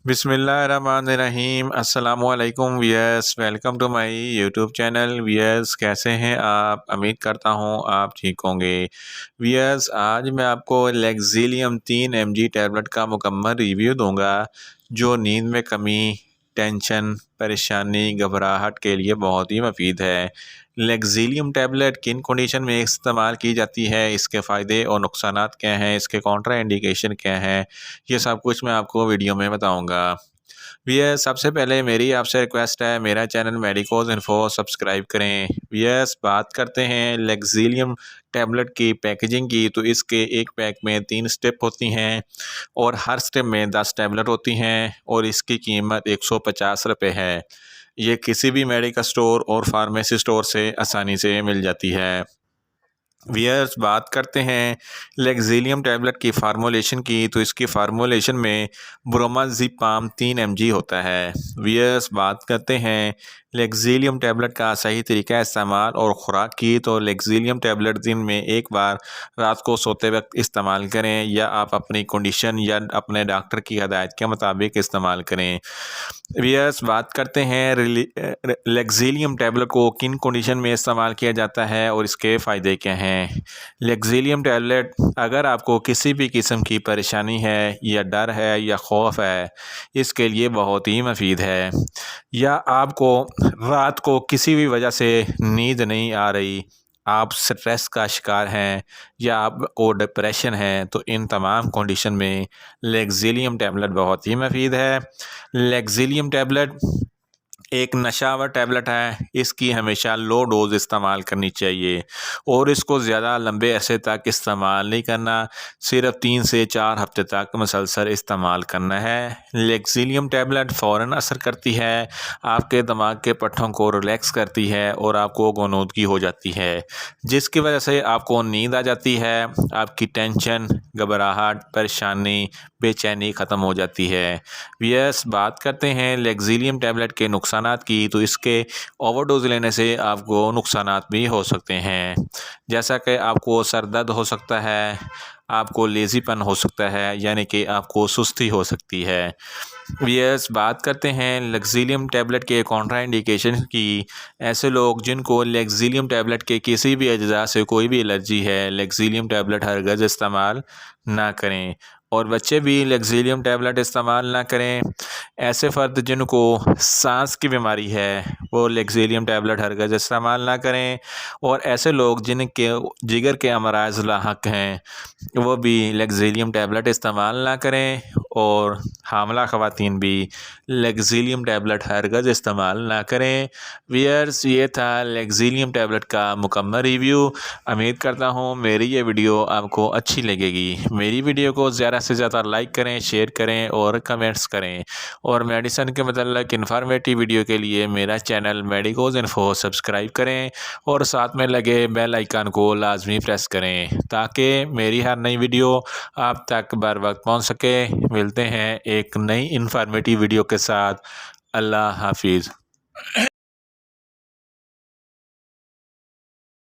बिस्मिल्लाहिर्रहमानिर्रहीम अस्सलामुअलैकुम viewers, welcome to my YouTube channel. Viewers, कैसे हैं आप? उम्मीद करता हूं आप ठीक होंगे। वियर्स, आज मैं आपको लेक्सिलियम 3 mg टैबलेट का मुकम्मल रिव्यू दूंगा जो नींद में कमी, टेंशन, परेशानी, घबराहट के लिए बहुत ही मुफीद है। लेक्सिलियम टैबलेट किन कंडीशन में इस्तेमाल की जाती है, इसके फ़ायदे और नुकसानात क्या हैं, इसके कॉन्ट्रा इंडिकेशन क्या हैं, ये सब कुछ मैं आपको वीडियो में बताऊंगा। भैया, सबसे पहले मेरी आपसे रिक्वेस्ट है, मेरा चैनल मेडिकोज इन्फो सब्सक्राइब करें। भैया, बात करते हैं लेक्सिलियम टैबलेट की पैकेजिंग की, तो इसके एक पैक में 3 स्टेप होती हैं और हर स्टेप में 10 टैबलेट होती हैं और इसकी कीमत 150 रुपये है। ये किसी भी मेडिकल स्टोर और फार्मेसी स्टोर से आसानी से मिल जाती है। वियर्स, बात करते हैं लेक्सिलियम टैबलेट की फार्मूलेशन की, तो इसकी फार्मूलेशन में ब्रोमाज़ेपाम 3 mg होता है। वियर्स, बात करते हैं लेक्सिलियम टैबलेट का सही तरीका इस्तेमाल और ख़ुराक की, तो लेक्सिलियम टैबलेट दिन में एक बार रात को सोते वक्त इस्तेमाल करें या आप अपनी कंडीशन या अपने डॉक्टर की हदायत के मुताबिक इस्तेमाल करें। वियर्स, बात करते हैं लेक्सिलियम टैबलेट को किन कंडीशन में इस्तेमाल किया जाता है और इसके फ़ायदे क्या हैं। लेक्सिलियम टैबलेट, अगर आपको किसी भी किस्म की परेशानी है या डर है या खौफ है, इसके लिए बहुत ही मुफीद है। या आपको रात को किसी भी वजह से नींद नहीं आ रही, आप स्ट्रेस का शिकार हैं या आपको डिप्रेशन है, तो इन तमाम कंडीशन में लेक्सिलियम टैबलेट बहुत ही मुफीद है। लेक्सिलियम टैबलेट एक नशावर टैबलेट है, इसकी हमेशा लो डोज इस्तेमाल करनी चाहिए और इसको ज़्यादा लंबे अरसे तक इस्तेमाल नहीं करना, सिर्फ 3 से 4 हफ्ते तक मुसलसल इस्तेमाल करना है। लेक्सिलियम टैबलेट फ़ौरन असर करती है, आपके दिमाग के पट्टों को रिलैक्स करती है और आपको गनूदगी हो जाती है, जिसकी वजह से आपको नींद आ जाती है, आपकी टेंशन, घबराहट, परेशानी, बेचैनी ख़त्म हो जाती है। वियर्स, बात करते हैं लेक्सिलियम टैबलेट के नुकसानात की, तो इसके ओवरडोज लेने से आपको नुकसानात भी हो सकते हैं, जैसा कि आपको सर दर्द हो सकता है, आपको लेज़ीपन हो सकता है, यानी कि आपको सुस्ती हो सकती है। वियर्स, बात करते हैं लेक्सिलियम टैबलेट के कॉन्ट्रा इंडिकेशन की। ऐसे लोग जिनको लेक्सिलियम टैबलेट के किसी भी अज्जा से कोई भी एलर्जी है, लेक्सिलियम टैबलेट हरगज़ इस्तेमाल ना करें और बच्चे भी लेक्सिलियम टैबलेट इस्तेमाल ना करें। ऐसे फ़र्द जिनको सांस की बीमारी है, वो लेक्सिलियम टैबलेट हरगज़ इस्तेमाल ना करें और ऐसे लोग जिनके जिगर के अमराज लाहक हैं, वो भी लेक्सिलियम टैबलेट इस्तेमाल ना करें और हामला ख़वातीन भी लेक्सिलियम टैबलेट हरगज़ इस्तेमाल ना करें। वियर्स, ये था लेक्सिलियम टैबलेट का मुकम्मल रिव्यू। उम्मीद करता हूँ मेरी ये वीडियो आपको अच्छी लगेगी। मेरी वीडियो को ज़्यादा से ज़्यादा लाइक करें, शेयर करें और कमेंट्स करें और मेडिसिन के मतलब इन्फॉर्मेटिव वीडियो के लिए मेरा चैनल मेडिकोज इन्फो सब्सक्राइब करें और साथ में लगे बेल आइकन को लाजमी प्रेस करें ताकि मेरी हर नई वीडियो आप तक बर वक्त पहुँच सके। मिलते हैं एक नई इन्फॉर्मेटिव वीडियो के साथ। अल्लाह हाफिज़।